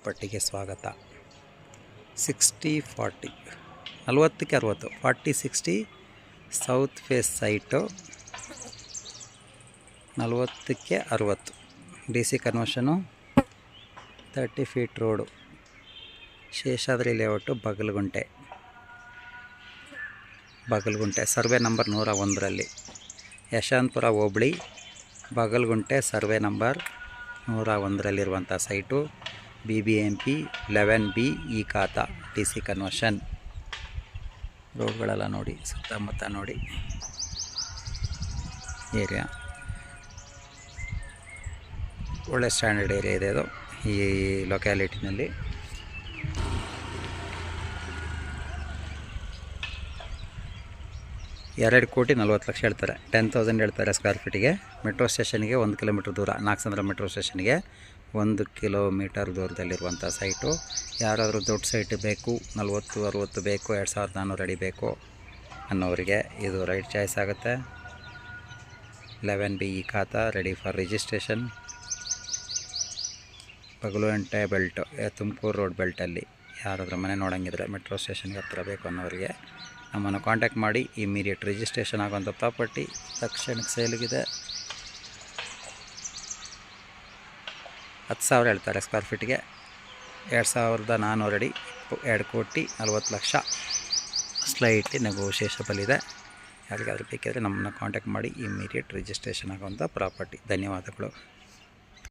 ಪ್ರಾಪರ್ಟಿಗೆ ಸ್ವಾಗತ. 60-40 40ಕ್ಕೆ 60 40-60 south face site 40ಕ್ಕೆ 60 DC conversion 30 feet road Seshadri layout Bagalgunte survey number 101ರಲ್ಲಿ ಯಶವಂತಪುರ ಹೋಬಳಿ ಬಗಲ್ಗುಂಟೆ ಸರ್ವೆ ನಂಬರ್ 101ರಲ್ಲಿರುವಂಥ ಸೈಟು BBMP 11B ಈ ಖಾತಾ DC ಕನ್ವರ್ಷನ್. ರೋಡ್ಗಳೆಲ್ಲ ನೋಡಿ, ಸುತ್ತಮುತ್ತ ನೋಡಿ, ಏರಿಯಾ ಒಳ್ಳೆ ಸ್ಟ್ಯಾಂಡರ್ಡ್ ಏರಿಯಾ ಇದೆ ಇದು ಈ ಲೊಕ್ಯಾಲಿಟಿನಲ್ಲಿ. $2,40,00,000 ಹೇಳ್ತಾರೆ. 10,000 ಹೇಳ್ತಾರೆ ಸ್ಕ್ವೇರ್ ಫೀಟಿಗೆ. ಮೆಟ್ರೋ ಸ್ಟೇಷನ್ಗೆ 1 ಕಿಲೋಮೀಟ್ರ್ ದೂರ, ನಾಗಸಂದ್ರ ಮೆಟ್ರೋ ಸ್ಟೇಷನ್ಗೆ 1 ಕಿಲೋಮೀಟರ್ ದೂರದಲ್ಲಿರುವಂಥ ಸೈಟು. ಯಾರಾದರೂ ದೊಡ್ಡ ಸೈಟ್ ಬೇಕು, 40-60 ಬೇಕು, 2,400 ಅಡಿ ಬೇಕು ಅನ್ನೋರಿಗೆ ಇದು ರೈಟ್ ಚಾಯ್ಸ್ ಆಗುತ್ತೆ. 11B ಈ ಖಾತಾ ready for registration. Bagalagunte belt, Tumakuru road ಬೆಲ್ಟಲ್ಲಿ ಯಾರಾದರೂ ಮನೆ ನೋಡೋಂಗಿದ್ರೆ ಮೆಟ್ರೋ ಸ್ಟೇಷನ್ಗೆ ಹತ್ತಿರ ಬೇಕು ಅನ್ನೋರಿಗೆ ನಮ್ಮನ್ನು ಕಾಂಟ್ಯಾಕ್ಟ್ ಮಾಡಿ. ಇಮಿಡಿಯೇಟ್ ರಿಜಿಸ್ಟ್ರೇಷನ್ ಆಗುವಂಥ ಪ್ರಾಪರ್ಟಿ ತಕ್ಷಣಕ್ಕೆ ಸೇಲಿಗಿದೆ. 10,000 ಹೇಳ್ತಾರೆ ಸ್ಕ್ವೇರ್ ಫೀಟ್ಗೆ. 2,400 ಅಡಿ, 2,40,00,000 ಸ್ಲೈಟ್ಲಿ ನೆಗೋಷಿಯೇಷಬಲ್ ಇದೆ. ಯಾರಿಗಾದ್ರೂ ಬೇಕಿದ್ರೆ ನಮ್ಮನ್ನು ಕಾಂಟ್ಯಾಕ್ಟ್ ಮಾಡಿ. ಇಮಿಡಿಯೇಟ್ ರಿಜಿಸ್ಟ್ರೇಷನ್ ಆಗುವಂಥ ಪ್ರಾಪರ್ಟಿ. ಧನ್ಯವಾದಗಳು.